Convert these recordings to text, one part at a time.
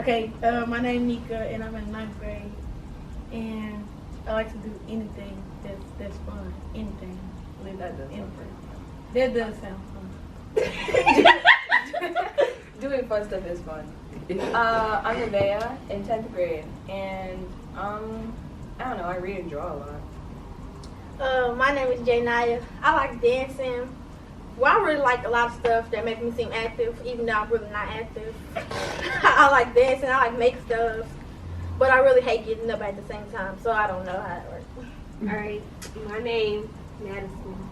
Okay, my name is Nika, and I'm in 9th grade. And I like to do anything that's fun. Anything. That does sound fun. Doing fun stuff is fun. I'm Nevaeh in 10th grade, and I don't know, I read and draw a lot. My name is Janaya. I like dancing. Well, I really like a lot of stuff that make me seem active, even though I'm really not active. I like dancing. I like make stuff, but I really hate getting up at the same time, so I don't know how it works. All right, my name Madison.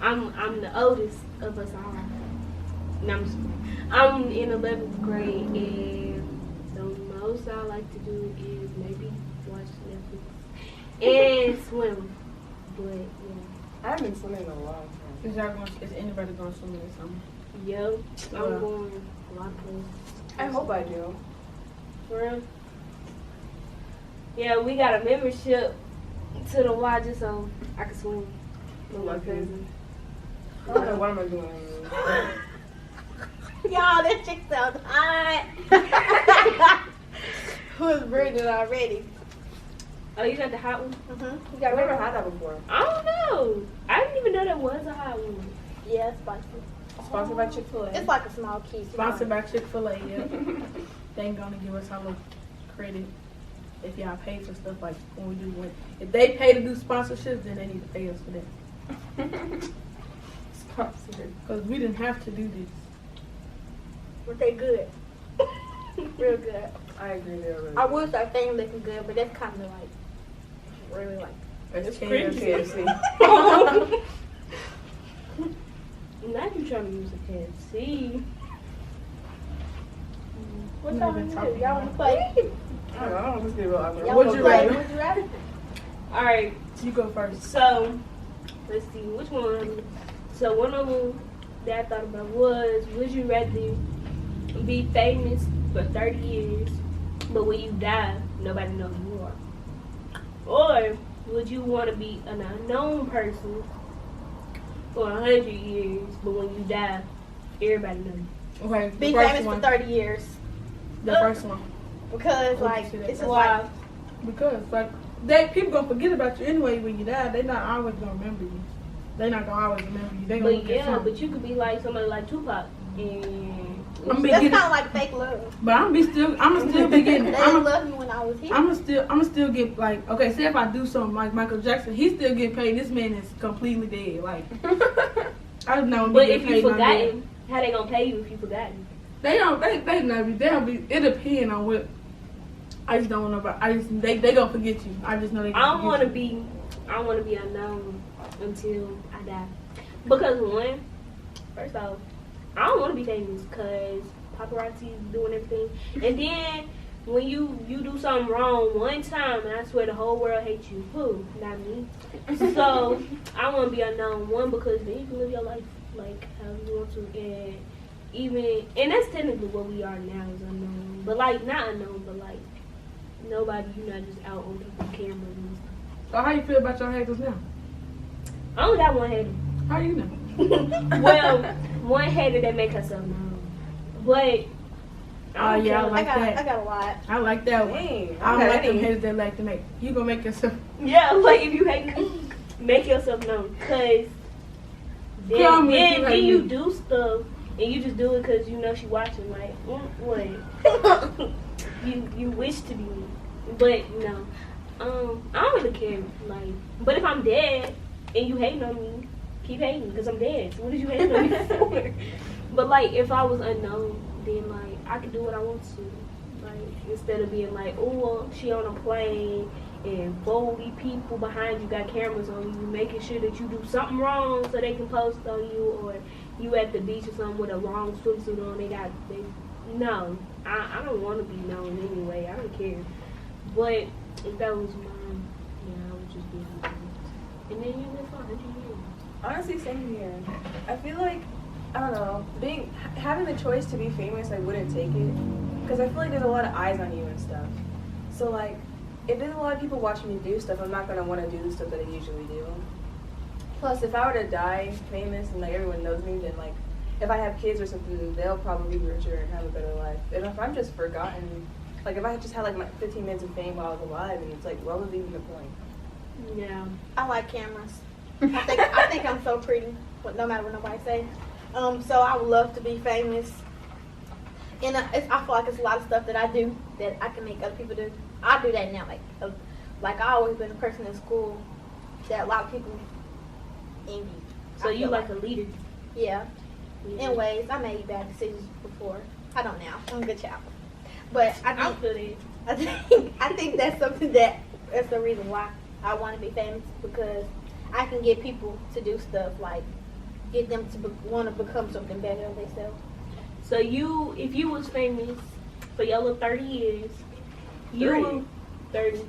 I'm the oldest of us all. No, I'm in 11th grade, and the most I like to do is maybe watch Netflix and swim. But yeah, I haven't been swimming in a long time. Is anybody going swimming this summer? Yep, I'm going a lot of places. I hope I do. For real? Yeah, we got a membership to the Y just so I can swim with my cousin. I don't know what am I doing. Y'all, that chick sounds hot. Who's breathing already? Oh, you got the hot one? Mm-hmm. I've never had that before. I don't know. I didn't even know that was a hot one. Yeah, it's spicy. Sponsored by Chick-fil-A. It's like a small key. Sponsored by Chick-fil-A, yeah. They ain't gonna give us our credit if y'all pay for stuff like when we do when if they pay to do sponsorships, then they need to pay us for that. Sponsored. Because we didn't have to do this. But they good. Real good. I agree, they're really I good. would start saying looking good, but that's kind of like, really like. It's KFC. KFC. Now you trying to use a KFC. What We y'all been want to talking do? Y'all want to about play? I don't know, let's get real awkward. Y'all Would wanna you play? rather? Would you rather? All right. You go first. So, let's see, which one? So, one of them that I thought about was, would you rather be famous for 30 years, but when you die, nobody knows who you are? Or would you want to be an unknown person for 100 years, but when you die, everybody knows you? Okay, Be the first famous one. for 30 years. The first one. Because, Would like, you say that? it's just Why? like, Because people gonna forget about you anyway when you die. They not always gonna remember you. They not gonna always remember you. They gonna But look at yeah, something. but you could be like somebody like Tupac, and I'm be that's getting, kind of like fake love. but I'ma still be getting. They didn't love me when I was here. I'ma still get like, okay, say if I do something like Michael Jackson, he still get paid. This man is completely dead. Like, I don't know. but if you forgotten, how they gonna pay you if you forgotten? They don't be. It depends on what. I just don't know about. They gonna forget you. I just know they. I don't want to be unknown until I die. Because one, first off, I don't want to be famous because paparazzi is doing everything. And then when you do something wrong one time, and I swear the whole world hates you. Who? Not me. So I want to be unknown. One, because then you can live your life like how you want to, and that's technically what we are now is unknown. But like not unknown, but like nobody, you're not just out on people's cameras and stuff. So how you feel about your haters now? I only got one hater. How you know? Well, one hater that make herself known. But Oh yeah, I like I that. got a lot. I like that one. Dang, I don't like them okay. haters that like to make. You gonna make yourself. yeah, like if you hate me, make yourself known. Cause then you do stuff and you just do it cause you know she watching. Like what? you wish to be me, but no. I don't really care. Like, but if I'm dead and you hating on me, keep hating because I'm dead. So what did you hate on me for? But like, if I was unknown, then like I could do what I want to. Like instead of being like, oh, well, she on a plane and 40 people behind you got cameras on you, making sure that you do something wrong so they can post on you, or you at the beach or something with a wrong swimsuit on. No, I don't want to be known anyway. I don't care. But if that was mine, yeah, I would just be unknown. And then you live for 100 years. Honestly, same here. I feel like, I don't know, having the choice to be famous, I wouldn't take it. Because I feel like there's a lot of eyes on you and stuff. So like, if there's a lot of people watching me do stuff, I'm not going to want to do the stuff that I usually do. Plus, if I were to die famous and like everyone knows me, then like, if I have kids or something, they'll probably be richer and have a better life. And if I'm just forgotten, like if I just had like my 15 minutes of fame while I was alive, and it's like, what was even the point? Yeah. I like cameras. I think I'm so pretty, no matter what nobody say. So I would love to be famous. And I feel like it's a lot of stuff that I do that I can make other people do. I do that now. Like I always been a person in school that a lot of people envy. So you like a leader? Yeah. In ways, I made bad decisions before. I don't now. I'm a good child. But I feel it. I think that's something that's the reason why I want to be famous, because I can get people to do stuff like get them to want to become something better of themselves. So if you was famous for your little 30 years, you 30.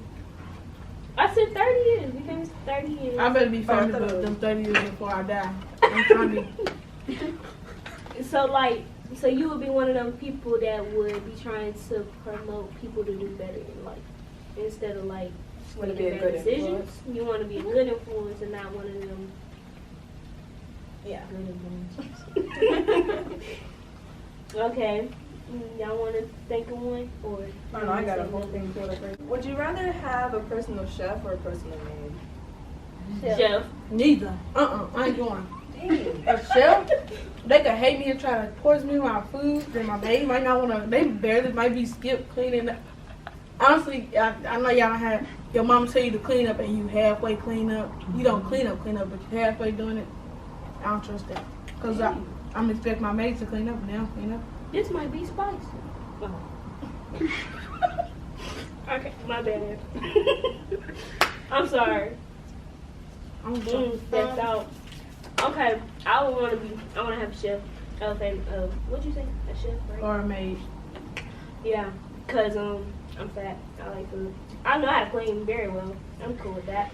I said 30 years. We famous for 30 years. I better be famous for them 30 years before I die. I'm trying to. So you would be one of them people that would be trying to promote people to do better in life instead of like Want to be making a good bad decisions. influence. You want to be a good influence and not one of them Yeah. good influences. Okay. Y'all want to think of one or? I don't know, I got a whole thing for it. Would you rather have a personal chef or a personal maid? Chef. Neither. I ain't going. Dang. A chef, they could hate me and try to poison me with my food. Then my maid might not want to. They barely might be skip cleaning up. Honestly, I know y'all have your mama tell you to clean up and you halfway clean up. You don't clean up, but you halfway doing it. I don't trust that. Because I'm expecting my maid to clean up and they don't clean up. This might be spicy. Oh. Okay, my bad. I'm sorry. I'm sorry. That's out. Okay, I want to have a chef. What'd you say? A chef, right? Or a maid. Yeah, cause I'm fat. I like food. I know how to clean very well. I'm cool with that.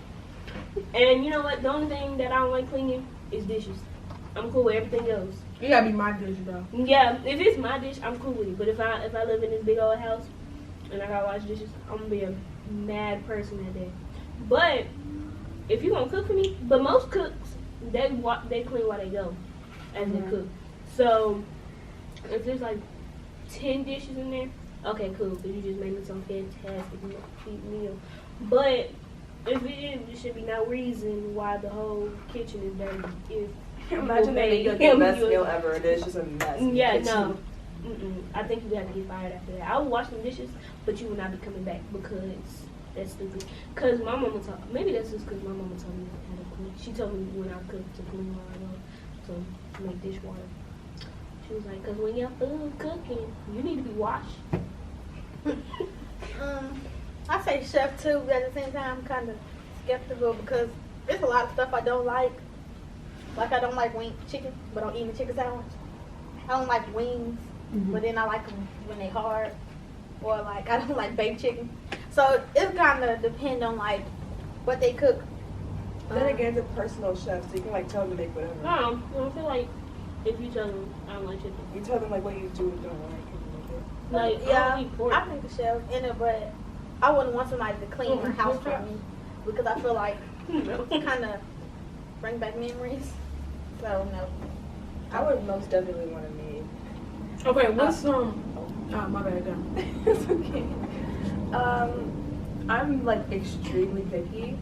And you know what? The only thing that I don't like cleaning is dishes. I'm cool with everything else. You gotta be my dish though. Yeah, if it's my dish, I'm cool with it. But if I live in this big old house and I gotta wash dishes, I'm gonna be a mad person that day. But if you gonna cook for me, but most cooks they clean while they go as they cook. So if there's like 10 dishes in there, okay, cool, because you just made me some fantastic meal. But if it is, there should be no reason why the whole kitchen is dirty. If Imagine they make like the best meal ever and it's just a mess. Yeah, no. I think you have to get fired after that. I will wash the dishes, but you will not be coming back because that's stupid. Because my mama told, maybe that's just because my mama told me how to clean. She told me when I cook to clean while I go to make dishwater. She was like, because when your food cooking, you need to be washed. I say chef too, but at the same time, I'm kind of skeptical because there's a lot of stuff I don't like. Like I don't like chicken, but I'm eating a chicken sandwich. I don't like wings, but then I like them when they hard. Or like I don't like baked chicken. So it's kind of depend on like what they cook. Then again, it's a personal chef, so you can like tell them to make whatever. No, I feel like if you tell them I don't like chicken, You tell them like what you do and don't like. like Yeah, I don't eat pork. I think the chef in it, but I wouldn't want somebody to clean my house for me because I feel like it kind of bring back memories. So no. I would most definitely want a maid. Okay, what's oh my bad, go. It's okay. I'm like extremely picky,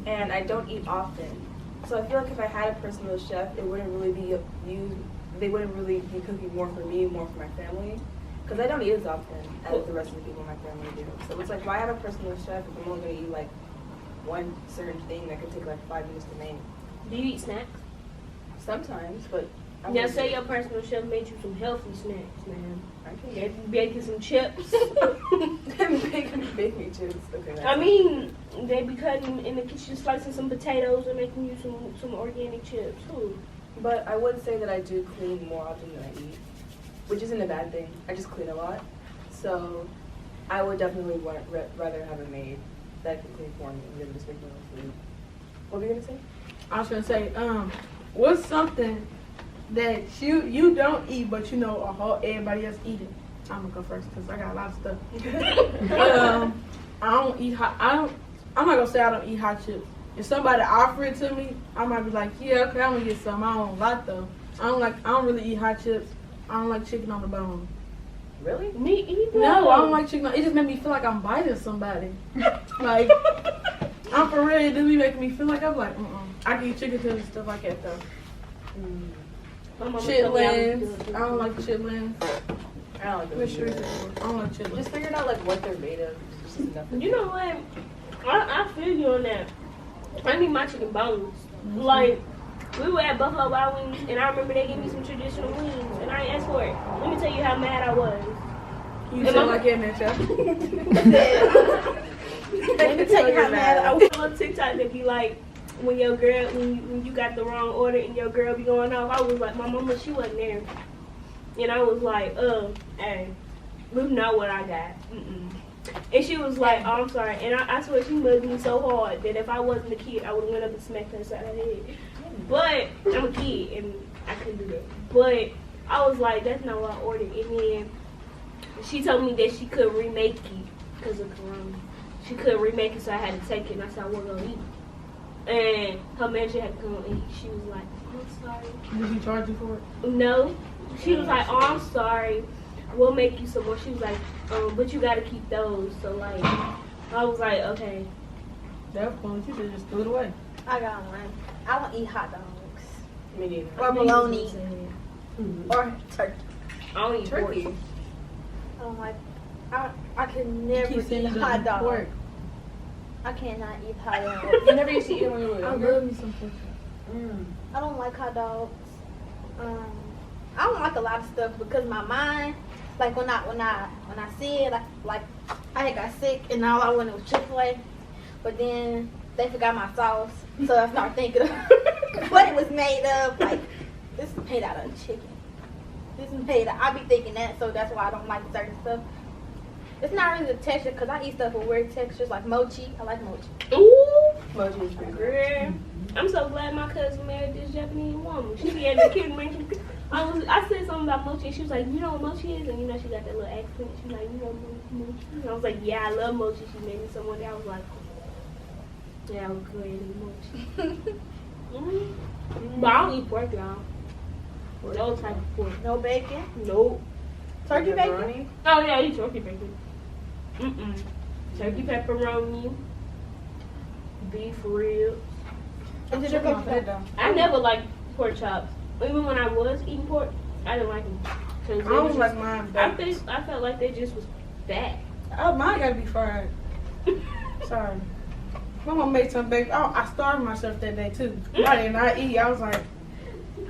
and I don't eat often. So I feel like if I had a personal chef, it wouldn't really be used. They wouldn't really be cooking more for me, more for my family, because I don't eat as often as the rest of the people in my family do. So it's like, why have a personal chef if I'm only gonna eat like one certain thing that could take like 5 minutes to make? Do you eat snacks? Sometimes, but I Now wouldn't say do your it. personal chef made you some healthy snacks, man. I can get Baking some chips. baking chips. Okay. I mean, they be cutting in the kitchen, slicing some potatoes and making you some organic chips. Ooh. But I would say that I do clean more often than I eat, which isn't a bad thing. I just clean a lot. So I would definitely rather have a maid that can clean for me than just make my own food. What were you going to say? I was gonna say, what's something that you don't eat but you know everybody else eat it? I'm gonna go first because I got a lot of stuff. I don't eat hot. I'm not gonna say I don't eat hot chips. If somebody offer it to me, I might be like, yeah, okay, I'm gonna get some. I don't like them. I don't really eat hot chips. I don't like chicken on the bone. Really? Me either. No, I don't like chicken. It just made me feel like I'm biting somebody. Like, I'm for real. It do be making me feel like I'm like, I can eat chicken tenders and stuff like that though. My mama told me I was Chitlins. good. I don't like chitlins. I don't like Which those is either. I don't like chitlins. Just figuring out like what they're made of. It's just nothing. You know what? I feel you on that. I need my chicken bones. Like, we were at Buffalo Wild Wings, and I remember they gave me some traditional wings, and I asked for it. Let me tell you how mad I was. You sound like getting that, y'all. Let me tell you how mad I was. On TikTok, they be like, when your girl, when you got the wrong order and your girl be going off, I was like, my mama, she wasn't there. And I was like, hey, we know what I got. And she was like, oh, I'm sorry. And I swear she mugged me so hard that if I wasn't a kid, I would have went up and smacked her side of the head. But I'm a kid and I couldn't do that. But I was like, that's not what I ordered. And then she told me that she couldn't remake it because of Corona. She couldn't remake it, so I had to take it. And I said, I wasn't going to eat. And her manager had to come and eat. She was like, I'm sorry. Did he charge you for it? No. She was like, oh, I'm sorry. We'll make you some more. She was like, but you got to keep those. So, like, I was like, okay. That point, you should just threw it away. I got one. I don't eat hot dogs. Me neither. Or bologna. Or turkey. I don't eat Turkey. pork. I don't like. I can never Keep eat saying you hot don't dog. pork. I cannot eat hot dogs. You never used to eat it when you were I younger? love me some pork. I don't like hot dogs. I don't like a lot of stuff because my mind, like when I see it, like I had got sick and all I wanted was Chick-fil-A, but then they forgot my sauce, so I started thinking of what it was made of. Like, this is made out of chicken. This is made out. I be thinking that, so that's why I don't like certain stuff. It's not really the texture, because I eat stuff with weird textures, like mochi. I like mochi. Ooh. Mochi is pretty good. Girl, I'm so glad my cousin married this Japanese woman. She be having kids mention. I said something about mochi, and she was like, you know what mochi is? And you know she got that little accent. She was like, you know mochi? And I was like, yeah, I love mochi. She made me some one day. I was like, yeah, I was good at mochi. But I don't eat pork, y'all. No type of pork. No bacon. Nope. Turkey bacon. Pepperoni? Oh yeah, I eat turkey bacon. Turkey pepperoni, beef ribs. Is it Check okay? my fat down. I never liked pork chops. Even when I was eating pork, I didn't like them. I don't like mine baked. I felt like they just was fat. Oh, mine gotta be fried. Sorry. My mom made some baked. Oh, I starved myself that day too. I did not eat. I was like,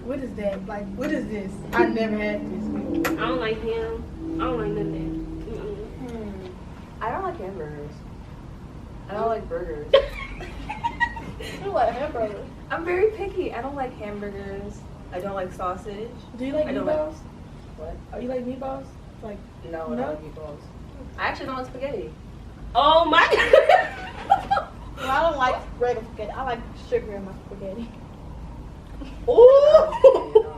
what is that? Like, what is this? I never had this. I don't like ham. I don't like none of that. I don't like hamburgers. I don't like burgers. You like hamburgers? I'm very picky. I don't like hamburgers. I don't like sausage. Do you like I don't like- meatballs? What? Oh, you like meatballs? Like, No, I don't like meatballs. I actually don't like spaghetti. Oh my god. Well, I don't like regular spaghetti. I like sugar in my spaghetti. Ooh.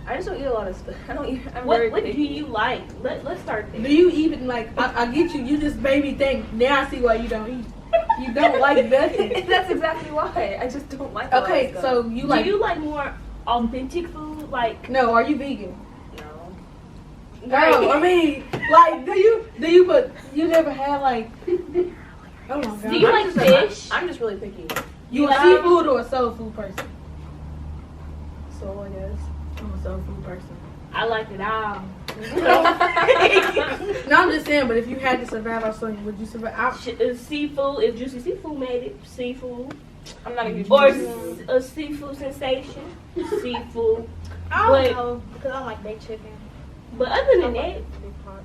I just don't eat a lot of stuff. I don't eat. I'm What very do picky. you like? Let's start there. do you even like? I get you. You just made me think. Now I see why you don't eat. You don't like nothing. That's exactly why. I just don't like. A lot Okay, of stuff. so you like? Do you like more authentic food? Like No, are you vegan? No. Girl, I mean, like, do you put? You never had like? Oh my god. Do you like fish? I'm just really picky. You a seafood or a soul food person? So I guess. I'm a soul food person. I like it all. No, I'm just saying. But if you had to survive off something, would you survive? Seafood, if Juicy Seafood made it, seafood. I'm not a huge. Or fan. a seafood sensation, seafood. I But- don't know because I don't like baked chicken. But other than that, Big part.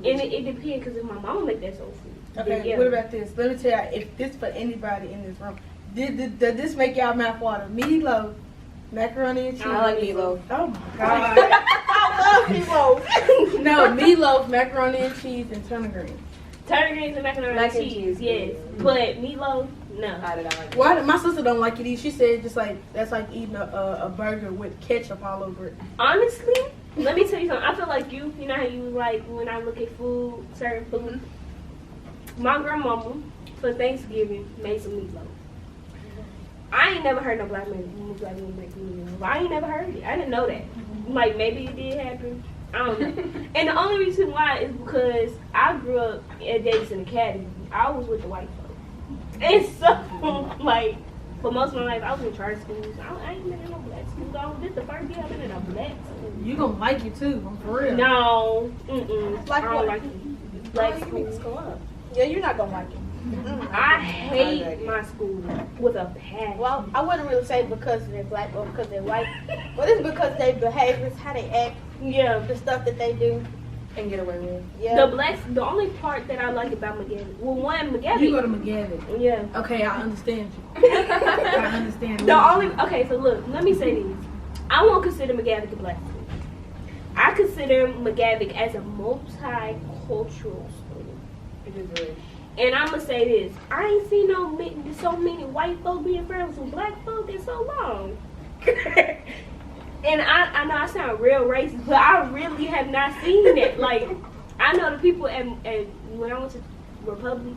and it depends because if my mama make that soul food. Okay. then yeah. What about this? Let me tell you. If this for anybody in this room, did this make y'all mouth water? Meatloaf, macaroni and cheese. I like meatloaf. Oh my god. I love meatloaf. No, meatloaf, macaroni and cheese, and turnip greens. Turnip greens and macaroni Mac and and cheese, cheese, yes. yeah. But meatloaf, no. I did not like. Why? My sister don't like it either. She said just like that's like eating a burger with ketchup all over it. Honestly, let me tell you something. I feel like you know how you like when I look at food, certain food. My grandmama for Thanksgiving made some meatloaf. I ain't never heard no black man break the window. I ain't never heard it. I didn't know that. Like, maybe it did happen. I don't know. And the only reason why is because I grew up at Davidson Academy. I was with the white folks. And so, like, for most of my life, I was in charter schools. I ain't been in no black school. This is the first year I've been in a black school. You gonna like it too, I'm for real. No. Like I don't what? like it. Black school. Yeah, you're not gonna like it. I hate my school with a passion. Well, I wouldn't really say because they're black or because they're white, but it's because their behaviors, how they act, Yeah. the stuff that they do. And get away with it. Yeah. The only part that I like about McGavin, well, one, McGavin. You go to McGavin. Yeah. Okay, I understand you. I understand. Okay, so look, let me say this. I won't consider McGavick a black school. I consider McGavick as a multicultural school. It is really. And I'm gonna say this: I ain't seen so many white folks being friends with some black folks in so long. And I know I sound real racist, but I really have not seen it. Like, I know the people at when I went to Republic,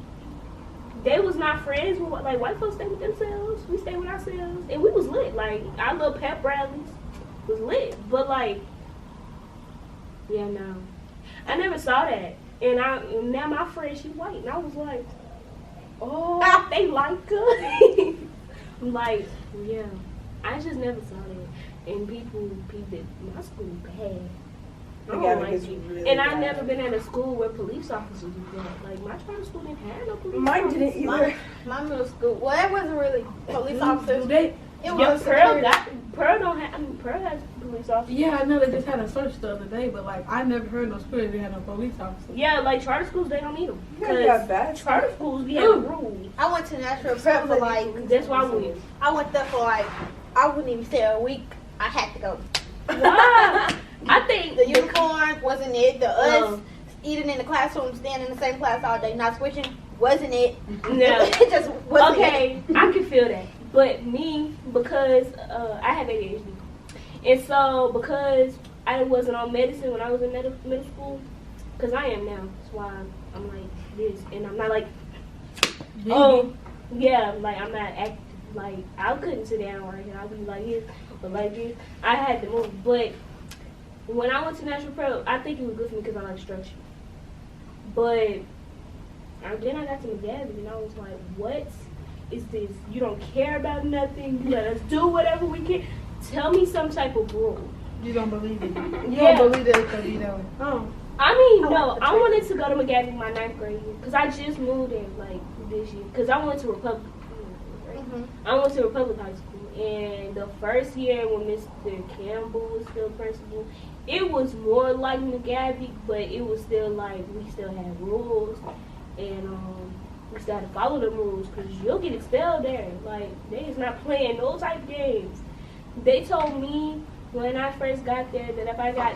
they was not friends with like white folks. Stayed with themselves. We stayed with ourselves, and we was lit. Like, our little pep rallies was lit. But like, yeah, no, I never saw that. And now my friend, she white, and I was like, oh, they like us. I'm like, yeah, I just never saw that. And people that my school bad. I don't like it. Really and bad. I've never been at a school where police officers do that. Like, my charter school didn't have no police Mine officers. didn't either. My middle school, well, that wasn't really police officers. They, It Yeah, was Pearl security. Pearl has police officers. yeah, I know they just had a search the other day, but like I never heard no school that had no police officers. Yeah, like charter schools, they don't need them. You guys got bad Charter schools, we have rules. I went to National Prep for like, That's why we. I went there for like, I wouldn't even say a week. I had to go. Wow. I think The unicorn wasn't it. The us eating in the classroom, staying in the same class all day, not switching, wasn't it. No. It just wasn't Okay, I can feel that. But me, because I have ADHD. And so, because I wasn't on medicine when I was in middle school, because I am now. That's why I'm like this. And I'm not like, oh, yeah, like I'm not active. Like, I couldn't sit down right here. I'd be like this or like this. I had to move. But when I went to National Prep, I think it was good for me because I like structure. But then I got to McGavin and I was like, what is this? You don't care about nothing. You let us do whatever we can. Tell me some type of rule. You don't believe it. You Yeah. don't believe that because you know. Oh. I mean, I no, like the I wanted to go to McGavin my 9th grade year because I just moved in like this year. Because I went to Republic. I went to Republic High School, and the first year when Mr. Campbell was still principal, it was more like McGavin, but it was still like we still had rules, and we still had to follow the rules because you'll get expelled there. Like, they is not playing those type of games. They told me when I first got there that if I got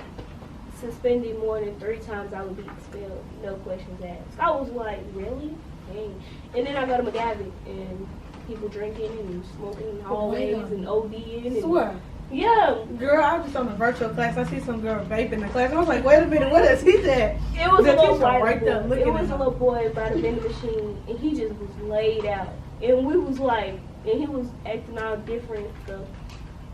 suspended more than 3 times, I would be expelled. No questions asked. I was like, really? Dang. And then I go to McGavin, and people drinking and smoking in hallways and ODing. And, Swear. yeah. Girl, I was just on a virtual class. I see some girl vaping in the class. I was like, wait a minute, what is he at? It was The a little teacher white right there boy. looking It at was a him. little boy by the vending machine, and he just was laid out. And we was like, and he was acting all different and stuff.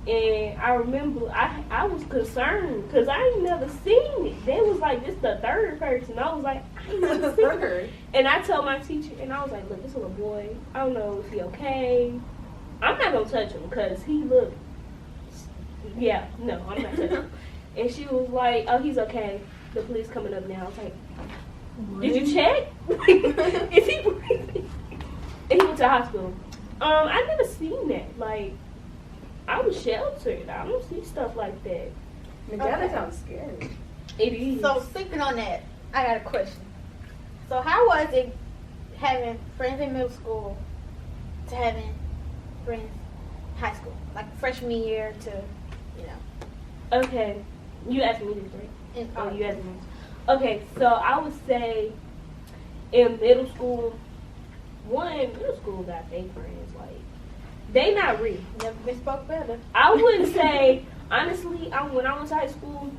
And I remember I was concerned because I ain't never seen it. They was like, this the 3rd person. I was like, I ain't never seen it. And I told my teacher, and I was like, look, this little boy, I don't know if he okay. I'm not going to touch him because he looked, yeah, no, I'm not touching him. And she was like, oh, he's okay. The police coming up now. I was like, did you check? Is he breathing? And he went to the hospital. I never seen that. Like, I was sheltered. I don't see stuff like that. McGavin sounds scary. It is. So speaking on that, I got a question. So how was it having friends in middle school to having friends in high school? Like freshman year to, you know. Okay. You asked me this, right? In Oh, you asked me. Okay, so I would say in middle school, middle school got their friends. Like, they not real. Never been spoke better. I wouldn't say, honestly, when I went to high school,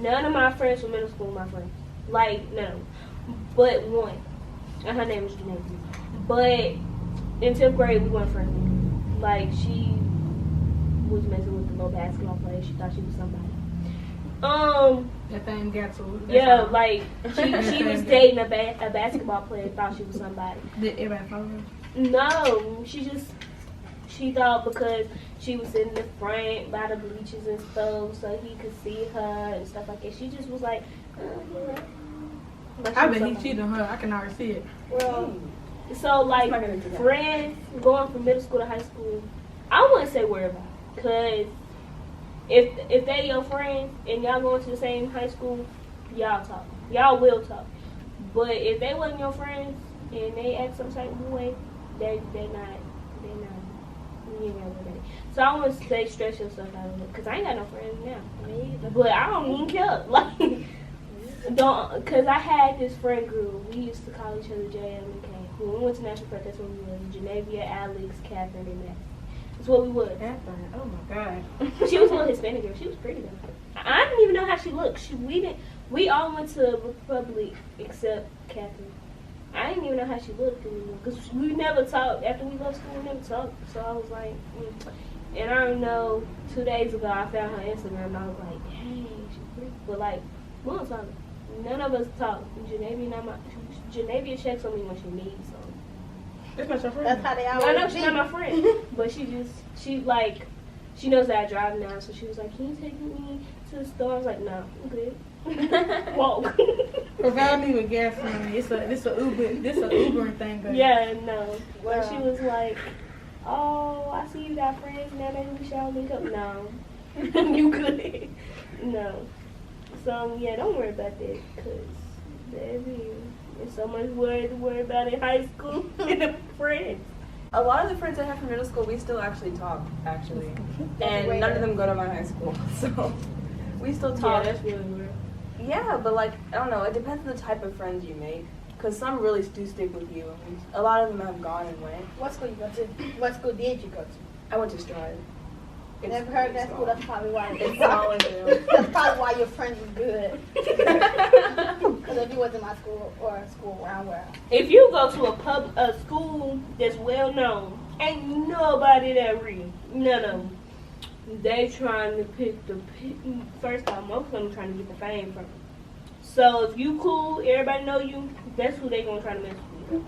none of my friends from middle school were my friends. Like, no. But one. And her name was Janae. But in 10th grade, we weren't friends. like she was messing with the little basketball player. She thought she was somebody. That thing got to her. Yeah, like she was dating a basketball player. Thought she was somebody. Did everybody follow her? No, she thought because she was sitting in the front by the bleachers and stuff, so he could see her and stuff like that. She just was like, yeah. But she I was bet he somebody. cheated on her. I can already see it. Well, So like not gonna do that. friends going from middle school to high school, I wouldn't say worry about it, cause if they your friends and y'all going to the same high school, y'all talk, y'all will talk. But if they wasn't your friends and they act some type of way, they're not. You ain't gonna worry about it. So I wouldn't say stress yourself out of it, cause I ain't got no friends now. But I don't even care. Like don't, cause I had this friend group. We used to call each other JM and K. When we went to National Prep, that's what we was. Genevia, Alex, Catherine, and Matt. That's what we was. Catherine. Oh my God. She was a little Hispanic girl. She was pretty though. I didn't even know how she looked. We all went to Republic except Catherine. I didn't even know how she looked anymore because we never talked. After we left school, we never talked. So I was like, And I don't know, 2 days ago I found her Instagram and I was like, dang, she's pretty. But like, we don't talk. None of us talk. Genevia checks on me when she needs something. That's not your friend. that's how they always I know she's be. not my friend, but she knows that I drive now, so she was like, "Can you take me to the store?" I was like, "No, I'm good." Walk. Provide me with gas money. It's a Ubering thing. But Yeah, no. But Wow. she was like, "Oh, I see you got friends now. Maybe we should all link up." No, you good. No. So yeah, don't worry about that, cause baby, there's so much to worry about in high school and the friends. A lot of the friends I have from middle school, we still actually talk, actually. And none of them go to my high school, so we still Yeah, talk. that's really weird. Yeah, but like, I don't know, it depends on the type of friends you make. Because some really do stick with you. And a lot of them have gone and went. What school you go to? What school did you go to? I went to Stride. It's Never heard pretty that school. small. That's probably why. It's small and new. That's probably why your friends was good. Because if you wasn't my school or a school around where. If you go to a school that's well known, ain't nobody that real. None of them. They trying to pick first off, most of them trying to get the fame from it. So if you cool, everybody know you, that's who they gonna try to mess with.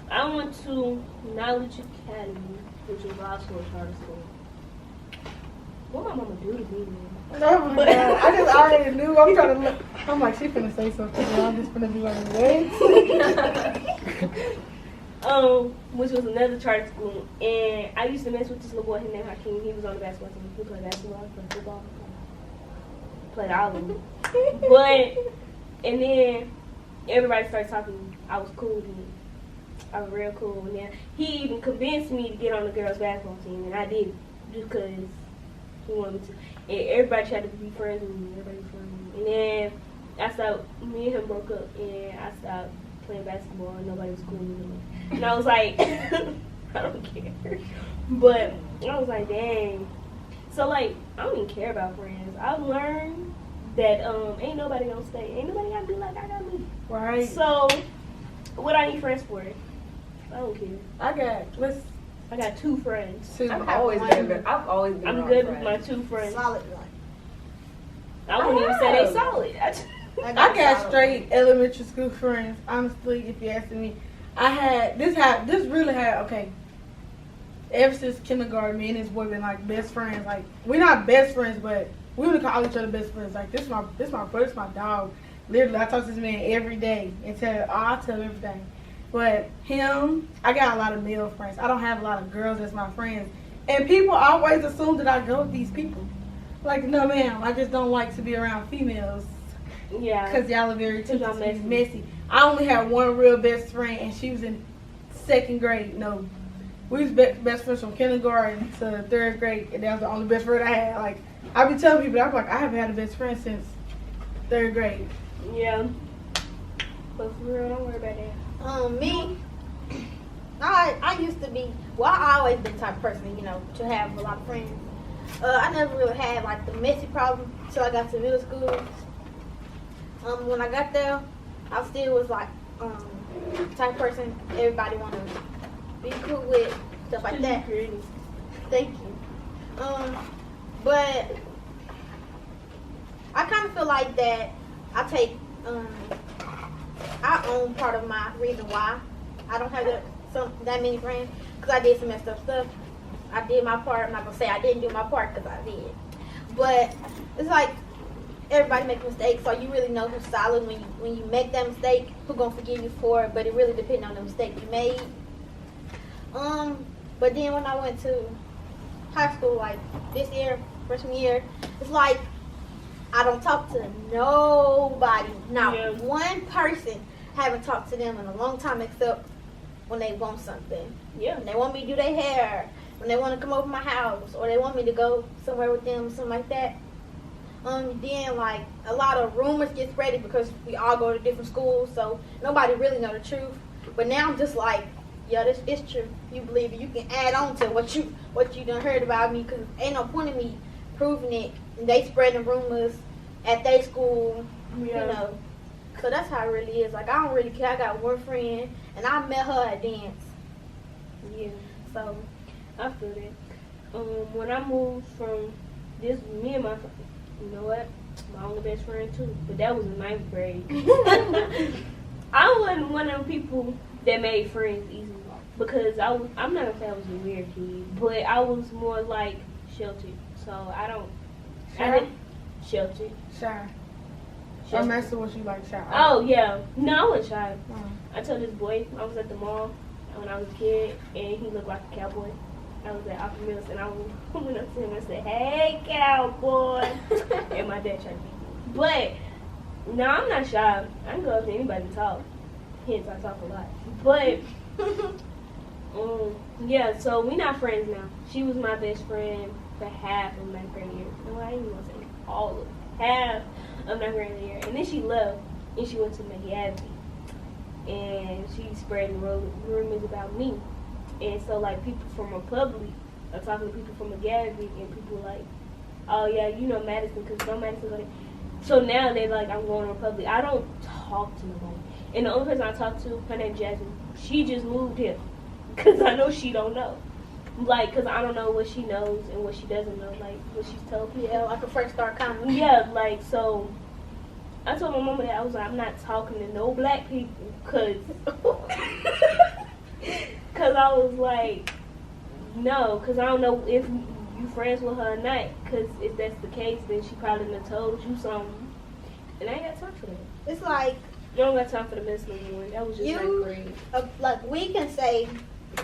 I went to Knowledge Academy, which is also a charter school. What my mama do to me, man? Oh my God. I just already knew. I'm trying to look. I'm like, she finna say something. I'm just finna be like, what? Which was another charter school, and I used to mess with this little boy. His name Hakeem. He was on the basketball team. He played basketball, he played football, played all of them. But and then everybody started talking. I was cool with him. I was real cool. And then he even convinced me to get on the girls' basketball team, and I did just because he wanted me to. And everybody tried to be friends with me. Everybody was friends with me. And then I stopped. Me and him broke up, and I stopped playing basketball, and nobody was cool with me. And I was like, I don't care. But I was like, dang. So like, I don't even care about friends. I've learned that ain't nobody gonna stay. Ain't nobody gotta be like I got me. Right. So what I need friends for? I don't care. I got 2 friends. I've always been I'm around good with friends. my 2 friends. Solid one. I wouldn't even say they solid. I got straight elementary school friends. Honestly, if you asking me, I had this really had okay. Ever since kindergarten, me and this boy been like best friends. Like we're not best friends, but we would call each other best friends. Like this my brother, this my dog. Literally, I talk to this man every day and I tell him everything. But him, I got a lot of male friends. I don't have a lot of girls as my friends. And people always assume that I go with these people. Like, no ma'am, I just don't like to be around females. Yeah. Because y'all are very Because y'all messy. I only had one real best friend, and she was in 2nd grade. No, we was best friends from kindergarten to 3rd grade, and that was the only best friend I had. Like, I be telling people, I'm like, I haven't had a best friend since 3rd grade. Yeah. But for real, don't worry about that. Me, I used to be, well, I always been the type of person, to have a lot of friends. I never really had, like, the messy problem until I got to middle school. When I got there, I still was, like, the type of person everybody want to be cool with, stuff like that. Thank you. But I kind of feel like that I own part of my reason why I don't have that many friends, because I did some messed up stuff. I did my part. I'm not gonna say I didn't do my part, because I did. But it's like everybody makes mistakes, so you really know who's solid when you make that mistake, who gonna forgive you for it. But it really depends on the mistake you made. But then when I went to high school, like this year, freshman year, it's like I don't talk to nobody. Not one person. Haven't talked to them in a long time, except when they want something. Yeah. When they want me to do their hair, when they want to come over my house, or they want me to go somewhere with them, something like that. Then like a lot of rumors get spreaded because we all go to different schools, so nobody really know the truth. But now I'm just like, yeah, this is true. You believe it. You can add on to what you done heard about me, because ain't no point in me proving it. And they spreading rumors at their school, you know. So that's how it really is. Like, I don't really care. I got one friend, and I met her at dance. Yeah. So I feel that. When I moved from me and my, you know what, my only best friend too, but that was in 9th grade. I wasn't one of them people that made friends easily, because I'm not gonna say I was a weird kid, but I was more like sheltered. So I didn't sheltered. Shy. I'm messing with you like shy. Oh yeah, no, I wasn't shy. Oh. I told this boy I was at the mall when I was a kid, and he looked like a cowboy. I was at Alpha Mills, and I went up to him and said, "Hey, cowboy," and my dad tried to beat me. But no, I'm not shy. I can go up to anybody and talk. Hence, I talk a lot. But yeah, so we not friends now. She was my best friend for half of 9th grade year. No, I ain't even gonna say all of half of 9th grade year. And then she left, and she went to McGavie, and she spread rumors about me. And so, like, people from Republic are talking to people from McGavie, and people like, oh yeah, you know Madison, because no Madison go there. So now they're like, I'm going to Republic. I don't talk to nobody. And the only person I talk to, her name's Jasmine. She just moved here, because I know she don't know. Like, because I don't know what she knows and what she doesn't know, like, what she's told me. yeah, like a fresh start kind of. Yeah, like, so I told my mama that I was like, I'm not talking to no black people, because I was like, no, because I don't know if you friends with her or not, because if that's the case, then she probably done told you something, and I ain't got time for that. It's like, You don't got time for the mess no more. That was just You- 9th grade. like, we can say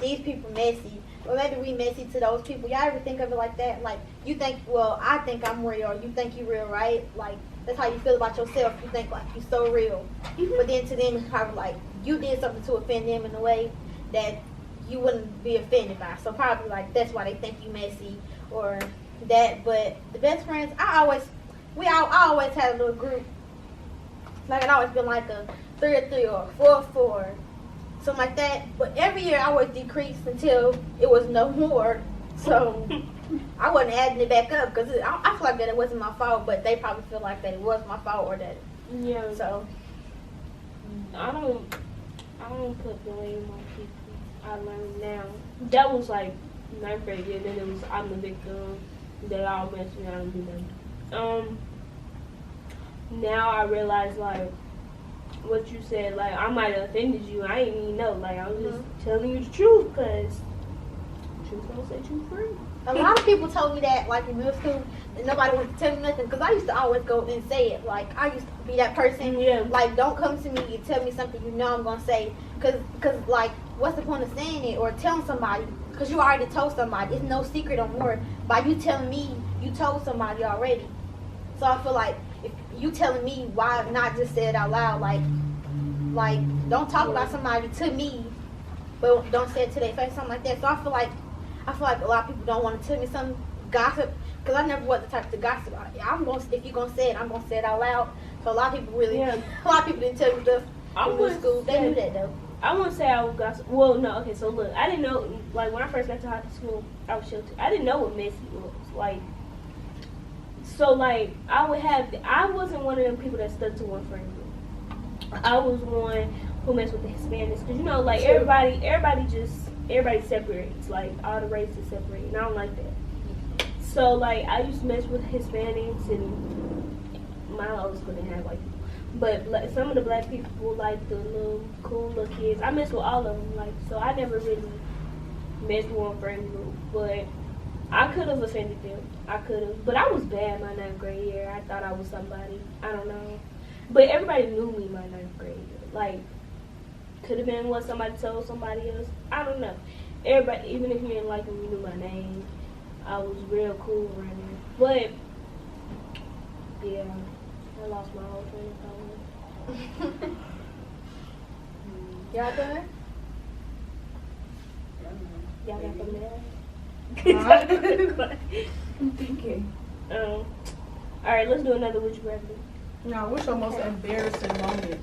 these people messy, or maybe we messy to those people. Y'all ever think of it like that? Like, you think, well, I think I'm real, you think you real, right? Like, that's how you feel about yourself. You think, like, you so real. But then to them, it's probably like, you did something to offend them in a way that you wouldn't be offended by. So probably, like, that's why they think you messy, or that. But the best friends, I always had a little group. Like, it always been like a 3-3 or 4-4, something like that. But every year I always decreased until it was no more. So I wasn't adding it back up, because I feel like that it wasn't my fault, but they probably feel like that it was my fault, or that. Yeah. So I don't put blame on people. I learned now. That was like 9th grade year. Then it was I'm the victim. They all messed me. I don't do that. Now I realize, like, what you said, like, I might have offended you. I didn't even know. Like, I was just telling you the truth, because truth don't set you free. a lot of people told me that, like, in middle school, and nobody wanted to tell me nothing, because I used to always go and say it. Like, I used to be that person. Yeah. Like, don't come to me and tell me something you know I'm going to say. Because, like, what's the point of saying it or telling somebody? Because you already told somebody. It's no secret no more. By you telling me, you told somebody already. So I feel like, if you telling me, why not just say it out loud? Like don't talk about somebody to me, but don't say it to their face, something like that. So I feel like a lot of people don't want to tell me some gossip, because I never was the type to gossip. If you're gonna say it, I'm gonna say it out loud. So a lot of people a lot of people didn't tell me stuff in middle school. They knew that though. I wouldn't say I was gossip. Well, no, okay, so look, I didn't know, like, when I first got to high school, I was sheltered. I didn't know what messy was. Like, so, like, I wasn't one of them people that stuck to one friend group. I was one who messed with the Hispanics. Because, you know, like, everybody just everybody separates. Like, all the races separate. And I don't like that. So, like, I used to mess with Hispanics and my old school didn't have white people. But like, some of the black people, like the little cool little kids, I mess with all of them. Like, so I never really messed with one friend group. But I could have offended them. I could have. But I was bad my 9th grade year. I thought I was somebody. I don't know. But everybody knew me my 9th grade year. Like, could have been what somebody told somebody else. I don't know. Everybody, even if you didn't like me, you knew my name. I was real cool around there. But, yeah, I lost my whole train of thought. Y'all done? Y'all got something else? I'm thinking. Alright, let's do another Would You Rather. No, what's your most embarrassing moment?